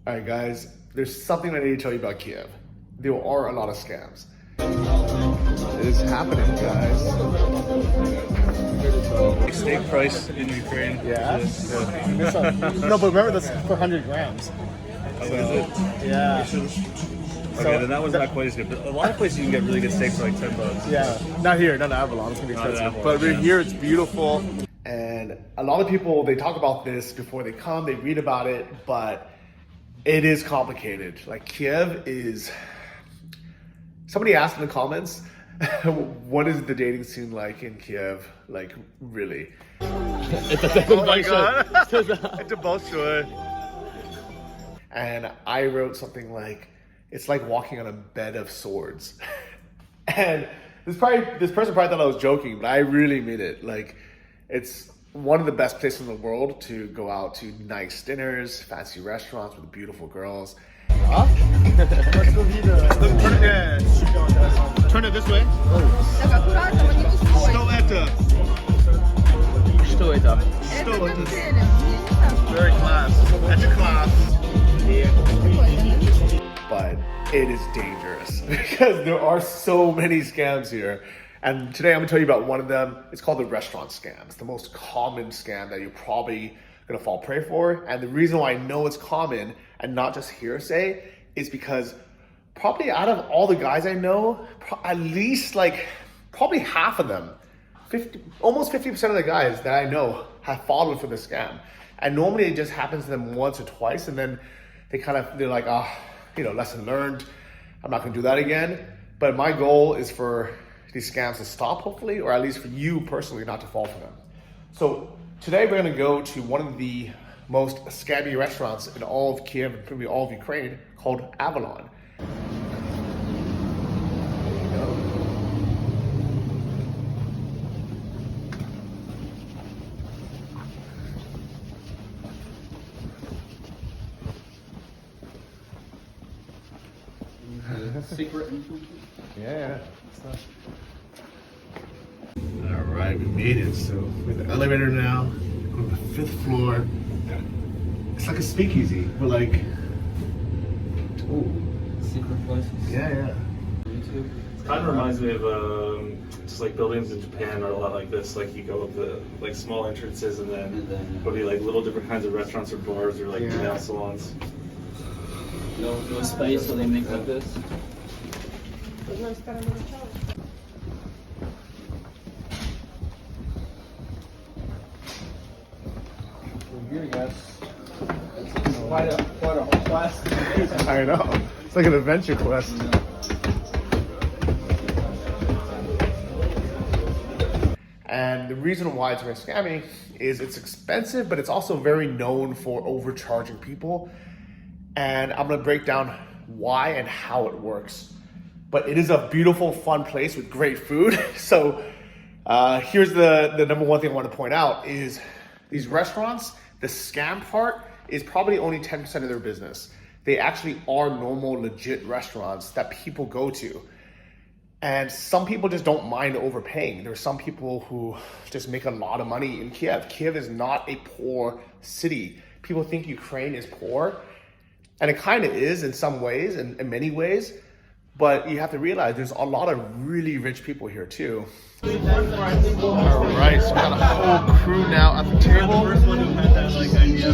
All right, guys, there's something I need to tell you about Kiev. There are a lot of scams. It is happening, guys. Steak price in Ukraine. Yeah? No, but remember that's for 100 grams. Oh, is it? Yeah. Okay, then that one's not quite as good. But a lot of places you can get really good steak for like $10. Yeah. Not here, not in Avalon. It's gonna be Not in expensive. Avalon, But yeah. here it's beautiful. And a lot of people, they talk about this before they come, they read about it, but it is complicated. Like Kiev is, somebody asked in the comments, what is the dating scene like in Kiev? Like really? Oh my God, it's a bullshit. And I wrote something like, it's like walking on a bed of swords. And this person probably thought I was joking, but I really mean it. Like, it's one of the best places in the world to go out to nice dinners, fancy restaurants with beautiful girls. Huh? Turn it this way. Very class. That's a class. But it is dangerous because there are so many scams here. And today I'm gonna tell you about one of them. It's called the restaurant scam. It's the most common scam that you're probably gonna fall prey for. And the reason why I know it's common and not just hearsay is because probably out of all the guys I know, at least like probably half of them, almost 50% of the guys that I know have fallen for the scam. And normally it just happens to them once or twice, and then they're like, lesson learned. I'm not gonna do that again. But my goal is for these scams to stop, hopefully, or at least for you personally not to fall for them. So today we're gonna go to one of the most scammy restaurants in all of Kiev and probably all of Ukraine called Avalon. Secret. Yeah. All right, we made it. So we're in the elevator now. We're on the 5th floor. It's like a speakeasy, but like, oh, Secret places. yeah. YouTube. It kind of reminds me of just like buildings in Japan are a lot like this. Like you go with the like small entrances, and then there'll be like little different kinds of restaurants or bars or like nail salons. No space, so they make like this. Here, guys. It's quite a quest. I know. It's like an adventure quest. And the reason why it's very scammy is it's expensive, but it's also very known for overcharging people. And I'm gonna break down why and how it works. But it is a beautiful, fun place with great food. So here's the number one thing I want to point out is these restaurants, the scam part is probably only 10% of their business. They actually are normal, legit restaurants that people go to. And some people just don't mind overpaying. There are some people who just make a lot of money in Kiev. Kiev is not a poor city. People think Ukraine is poor, and it kind of is in some ways, in many ways. But you have to realize there's a lot of really rich people here too. All right, so we got a whole crew now at the table. The first one who had that like idea.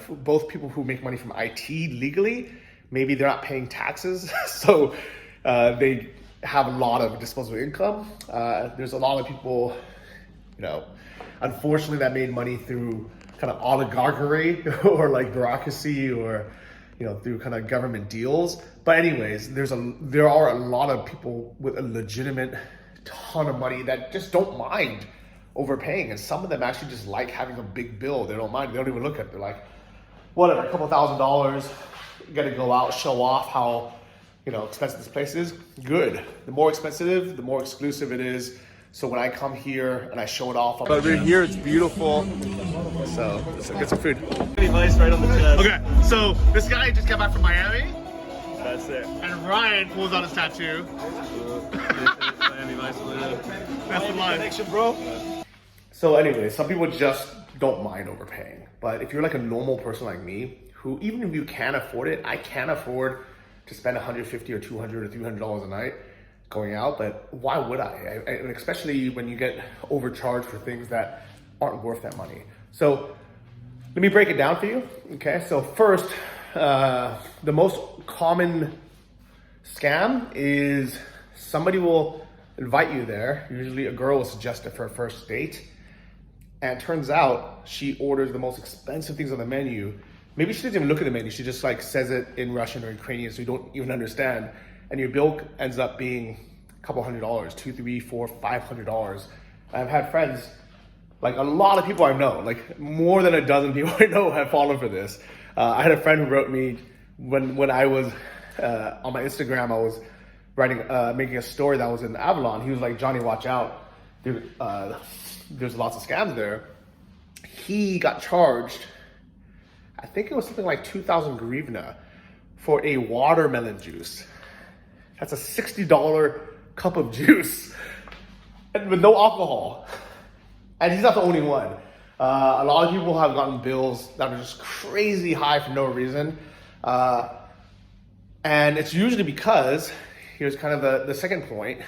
Both people who make money from IT legally, maybe they're not paying taxes, so they have a lot of disposable income. There's a lot of people, unfortunately, that made money through kind of oligarchy or like bureaucracy or through kind of government deals. But anyways, there are a lot of people with a legitimate ton of money that just don't mind overpaying, and some of them actually just like having a big bill. They don't mind. They don't even look at it. They're like, whatever, a couple $1,000, gotta go out, show off how expensive this place is. Good. The more expensive, the more exclusive it is. So when I come here and I show it off, But we're here, it's beautiful. so let's get some food. Advice right on the chest. Okay, so this guy just got back from Miami, That's it. and Ryan pulls out his tattoo. Miami Vice. That's the line. Connection, bro. So anyway, some people just don't mind overpaying. But if you're like a normal person like me, who even if you can afford it, I can't afford to spend $150 or $200 or $300 a night going out, but why would I? And especially when you get overcharged for things that aren't worth that money. So let me break it down for you, okay? So first, the most common scam is somebody will invite you there. Usually a girl will suggest it for a first date. And it turns out she orders the most expensive things on the menu. Maybe she doesn't even look at the menu. She just like says it in Russian or Ukrainian, so you don't even understand. And your bill ends up being a couple $100, $200, $300, $400, $500. I've had friends, like a lot of people I know, like more than a dozen people I know have fallen for this. I had a friend who wrote me when I was on my Instagram, I was writing, making a story that was in Avalon. He was like, Johnny, watch out. There's lots of scams there. He got charged, I think it was something like 2,000 hryvnia for a watermelon juice. That's a $60 cup of juice and with no alcohol. And he's not the only one. A lot of people have gotten bills that are just crazy high for no reason. And it's usually because, here's kind of the second point,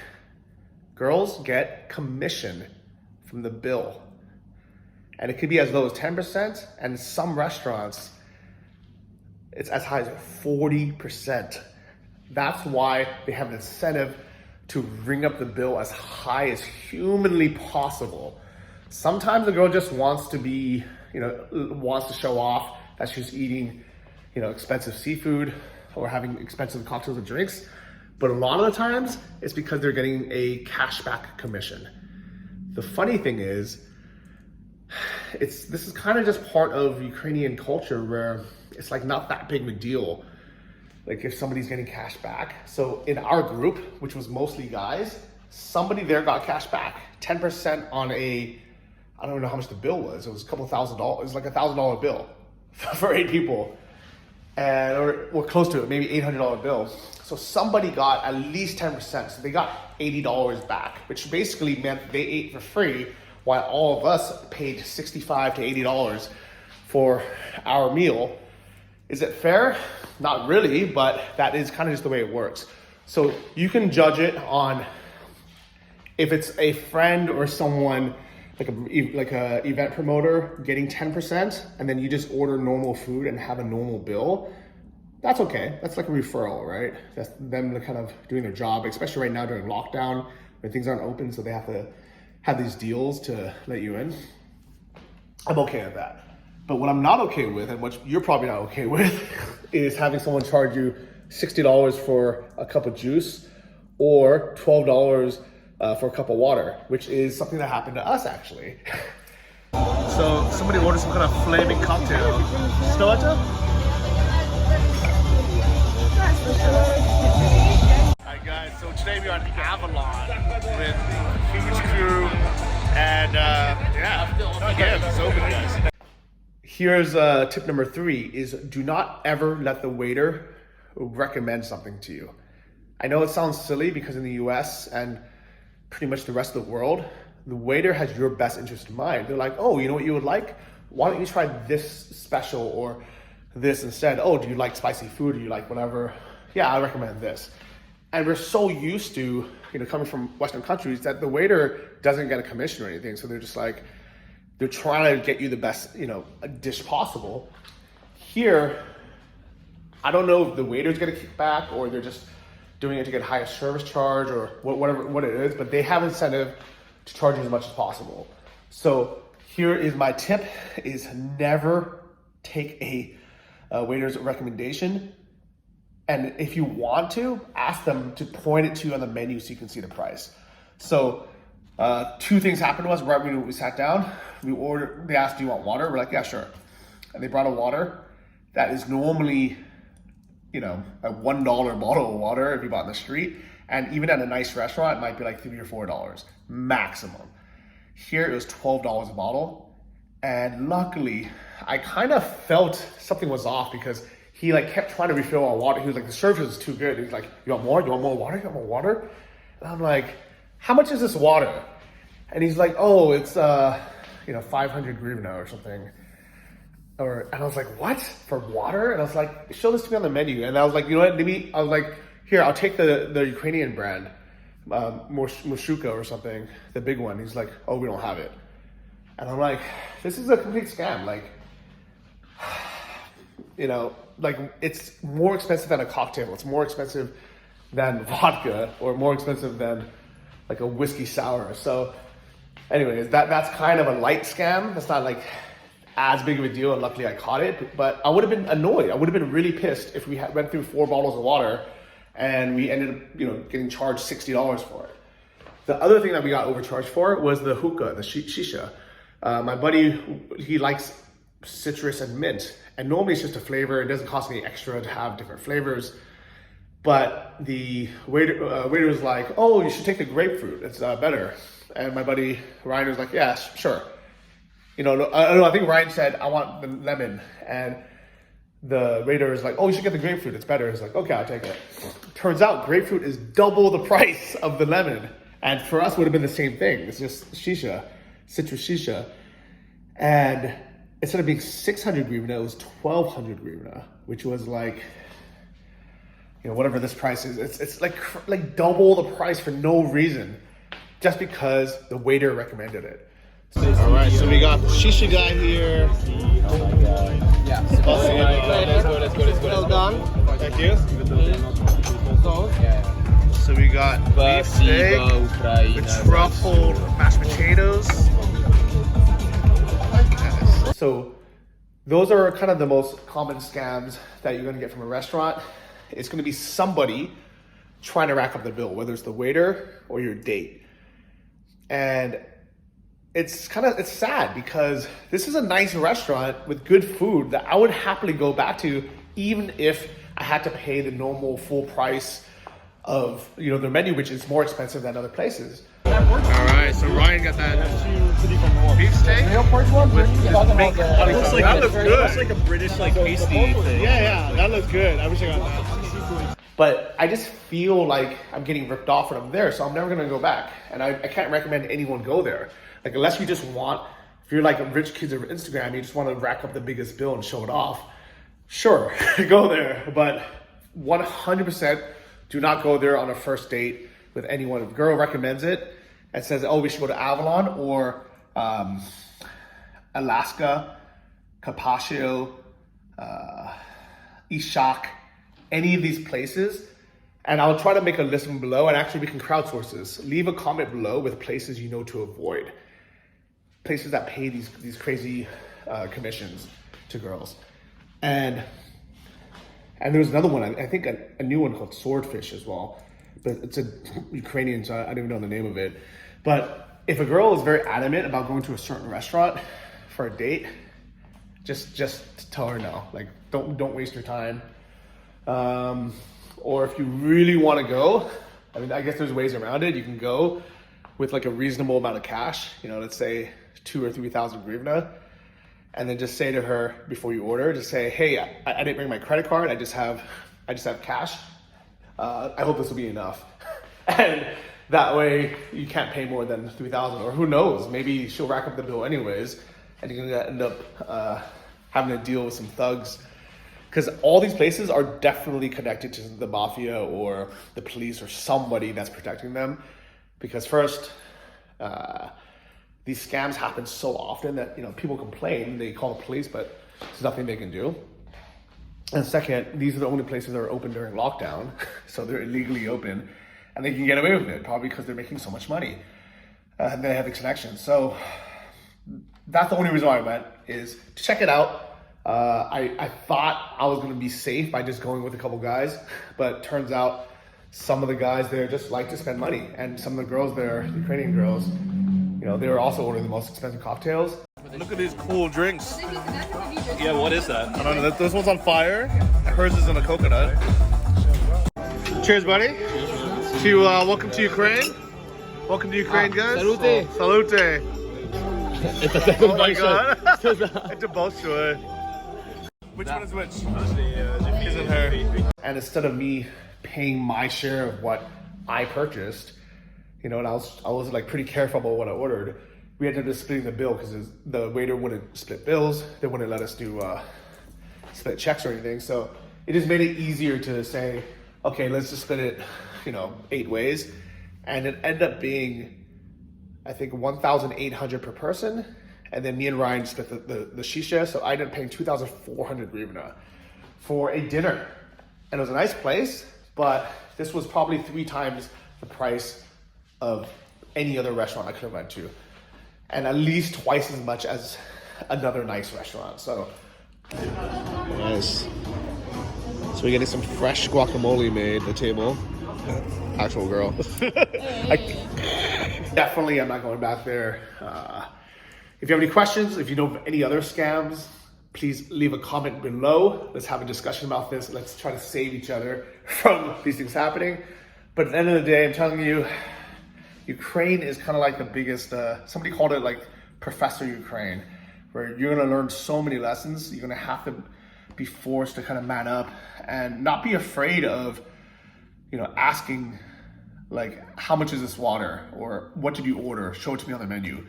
girls get commission from the bill. And it could be as low as 10%, and some restaurants, it's as high as 40%. That's why they have an incentive to ring up the bill as high as humanly possible. Sometimes the girl just wants to be, wants to show off that she's eating, expensive seafood or having expensive cocktails and drinks. But a lot of the times it's because they're getting a cashback commission. The funny thing is, this is kind of just part of Ukrainian culture where it's like not that big of a deal. Like if somebody's getting cash back. So in our group, which was mostly guys, somebody there got cash back, 10% on I don't know how much the bill was. It was a couple $1,000. It was like $1,000 bill for 8 people. Or close to it, maybe $800 bill. So somebody got at least 10%. So they got $80 back, which basically meant they ate for free while all of us paid $65 to $80 for our meal. Is it fair? Not really, but that is kind of just the way it works. So you can judge it on if it's a friend or someone like a event promoter getting 10% and then you just order normal food and have a normal bill. That's okay. That's like a referral, right? That's them kind of doing their job, especially right now during lockdown when things aren't open, so they have to have these deals to let you in. I'm okay with that. But what I'm not okay with, and what you're probably not okay with, is having someone charge you $60 for a cup of juice or $12 for a cup of water, which is something that happened to us actually. So somebody ordered some kind of flaming cocktail. Stolata? Alright guys, so today we're on Avalon with a huge crew and again, it's open guys. Here's tip number 3 is do not ever let the waiter recommend something to you. I know it sounds silly because in the US and pretty much the rest of the world, the waiter has your best interest in mind. They're like, oh, you know what you would like? Why don't you try this special or this instead? Oh, do you like spicy food? Do you like whatever? Yeah, I recommend this. And we're so used to, coming from Western countries that the waiter doesn't get a commission or anything. So they're just like, they're trying to get you the best, dish possible. Here, I don't know if the waiter's gonna kick back or they're just doing it to get a higher service charge or what it is, but they have incentive to charge you as much as possible. So here is my tip, is never take a waiter's recommendation. And if you want to, ask them to point it to you on the menu so you can see the price. So 2 things happened to us right when we sat down. They asked, do you want water? We're like, yeah, sure. And they brought a water that is normally, a $1 bottle of water if you bought in the street. And even at a nice restaurant, it might be like $3 or $4 maximum. Here it was $12 a bottle. And luckily, I kind of felt something was off because he kept trying to refill our water. He was like, the service is too good. He's like, you want more? You want more water? You want more water? And I'm like, how much is this water? And he's like, oh, it's 500 hryvnia or something. And I was like, what? For water? And I was like, show this to me on the menu. And I was like, you know what? I was like, here, I'll take the Ukrainian brand, Mushuka or something, the big one. He's like, oh, we don't have it. And I'm like, this is a complete scam. Like, it's more expensive than a cocktail. It's more expensive than vodka, or more expensive than like a whiskey sour. So anyways, that's kind of a light scam. That's not like as big of a deal, and luckily I caught it. But I would have been annoyed. I would have been really pissed if we went through 4 bottles of water and we ended up, getting charged $60 for it. The other thing that we got overcharged for was the hookah, the shisha. My buddy, he likes citrus and mint, and normally it's just a flavor. It doesn't cost any extra to have different flavors. But the waiter was like, oh, you should take the grapefruit. It's better. And my buddy Ryan was like, yeah, sure. I think Ryan said, I want the lemon. And the waiter is like, oh, you should get the grapefruit. It's better. He's like, okay, I'll take it. Turns out grapefruit is double the price of the lemon. And for us, it would have been the same thing. It's just shisha, citrus shisha. And instead of being 600 hryvnia, it was 1,200 hryvnia, which was like, whatever this price is. It's like double the price for no reason, just because the waiter recommended it. All right, so we got the shisha guy here. Oh my god. Yeah. Let's go. Well done. Thank you. Yeah. So we got beef steak with truffled mashed potatoes. So those are kind of the most common scams that you're going to get from a restaurant. It's going to be somebody trying to rack up the bill, whether it's the waiter or your date. And it's sad because this is a nice restaurant with good food that I would happily go back to, even if I had to pay the normal full price of their menu, which is more expensive than other places. All right, so Ryan got that beef steak with baked cauliflower. That looks good. It's like a British pasty thing. Yeah, that looks good. I wish I got that. But I just feel like I'm getting ripped off when I'm there, so I'm never gonna go back. And I can't recommend anyone go there. Like, unless you just want, if you're like a rich kids over Instagram, you just want to rack up the biggest bill and show it off. Sure, go there, but 100% do not go there on a first date with anyone. If a girl recommends it and says, oh, we should go to Avalon or Alaska, Capaccio, Ishak, any of these places, and I'll try to make a list below, and actually we can crowdsource this. Leave a comment below with places you know to avoid. Places that pay these crazy commissions to girls. And there's another one, I think a new one called Swordfish as well. But it's a Ukrainian, so I don't even know the name of it. But if a girl is very adamant about going to a certain restaurant for a date, just tell her no. Like, don't waste your time. Or if you really want to go, I mean, I guess there's ways around it. You can go with like a reasonable amount of cash, let's say 2,000 or 3,000 hryvnia, and then just say to her before you order, just say, hey, I didn't bring my credit card. I just have cash. I hope this will be enough. And that way you can't pay more than 3,000, or who knows, maybe she'll rack up the bill anyways, and you're gonna end up having to deal with some thugs. Because all these places are definitely connected to the mafia or the police or somebody that's protecting them. Because first, these scams happen so often that people complain, they call the police, but there's nothing they can do. And second, these are the only places that are open during lockdown, so they're illegally open, and they can get away with it, probably because they're making so much money. And they have the connections. So that's the only reason why I went, is to check it out. I thought I was going to be safe by just going with a couple guys, but turns out some of the guys there just like to spend money, and some of the girls there, the Ukrainian girls, they were also ordering the most expensive cocktails. Look at these cool drinks. Yeah, what is that? I don't know, this one's on fire. Hers is in a coconut. Cheers, buddy. Welcome to Ukraine. Welcome to Ukraine, guys. Salute. Salute. Oh my god. It's a bolshoi. Which one is which? His and her. And instead of me paying my share of what I purchased, and I was like pretty careful about what I ordered, we ended up splitting the bill because the waiter wouldn't split bills. They wouldn't let us do split checks or anything. So it just made it easier to say, okay, let's just split it, 8 ways. And it ended up being, I think, 1,800 per person. And then me and Ryan split the shisha. So I ended up paying 2,400 hryvnia for a dinner. And it was a nice place, but this was probably 3 times the price of any other restaurant I could have went to. And at least twice as much as another nice restaurant. So nice. So we're getting some fresh guacamole made at the table. Actual girl. Definitely, I'm not going back there. If you have any questions, if you know of any other scams, please leave a comment below. Let's have a discussion about this. Let's try to save each other from these things happening. But at the end of the day, I'm telling you, Ukraine is kind of like the biggest, somebody called it like Professor Ukraine, where you're gonna learn so many lessons. You're gonna have to be forced to kind of man up and not be afraid of, asking like, how much is this water? Or what did you order? Show it to me on the menu.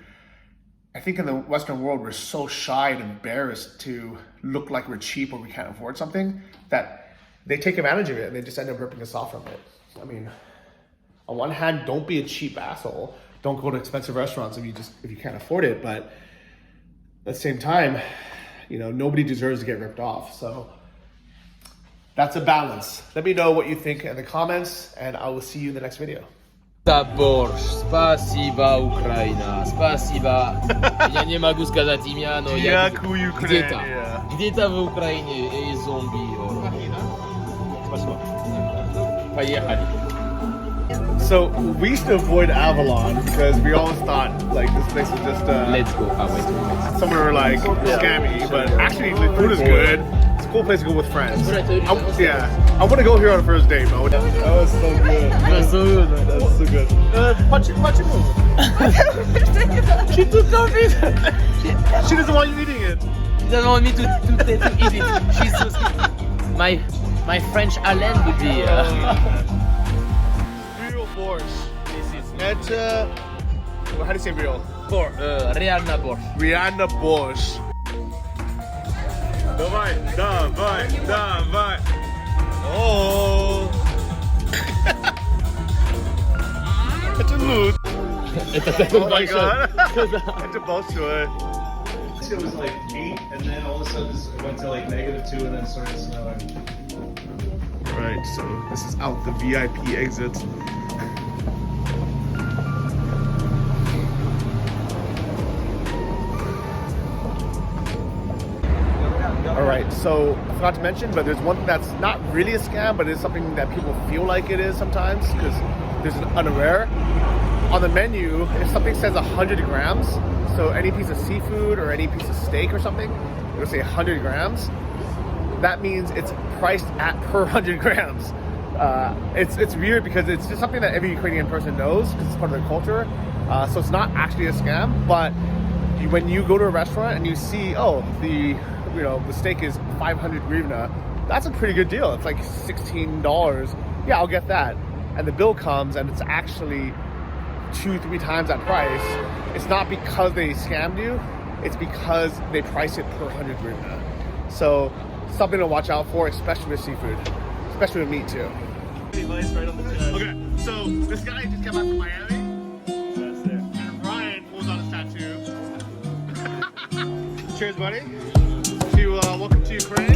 I think in the Western world, we're so shy and embarrassed to look like we're cheap or we can't afford something that they take advantage of it and they just end up ripping us off from it. I mean, on one hand, don't be a cheap asshole. Don't go to expensive restaurants if you can't afford it. But at the same time, nobody deserves to get ripped off. So that's a balance. Let me know what you think in the comments, and I will see you in the next video. Борщ, спасибо, Украина, спасибо. Я не могу сказать имя, но я где-то в Украине и зомби. Поехали. So we used to avoid Avalon because we always thought like this place was just Let's go. somewhere like scammy, but actually the food is good. It's a cool place to go with friends. I want to go here on a first date, bro. That was so good. That's so good. That's so good. Punch it move. She took something. She doesn't want you eating it. She doesn't want me to eat it. She's so sweet. My French Alain would be. Real borscht. That's how do you say real? Реально борщ. Rihanna Borscht. Давай. Oh. Это лут. Oh my god. Это большое. It was like 8, and then all of a sudden it went to like -2, and then started snowing. Right, so this is out the VIP exit. Alright, so I forgot to mention, but there's one thing that's not really a scam, but it's something that people feel like it is sometimes, because there's an unaware. On the menu, if something says 100 grams, so any piece of seafood or any piece of steak or something, it'll say 100 grams. That means it's priced at per 100 grams. It's weird because it's just something that every Ukrainian person knows because it's part of their culture. So it's not actually a scam, but when you go to a restaurant and you see, the steak is 500 hryvnia, that's a pretty good deal. It's like $16. Yeah, I'll get that. And the bill comes and it's actually 2-3 times that price. It's not because they scammed you, it's because they price it per 100 hryvnia. So something to watch out for, especially with seafood, especially with meat too. Okay, so this guy just came back from Miami. That's it. And Ryan pulls out his tattoo. Cheers, buddy. Welcome to Ukraine.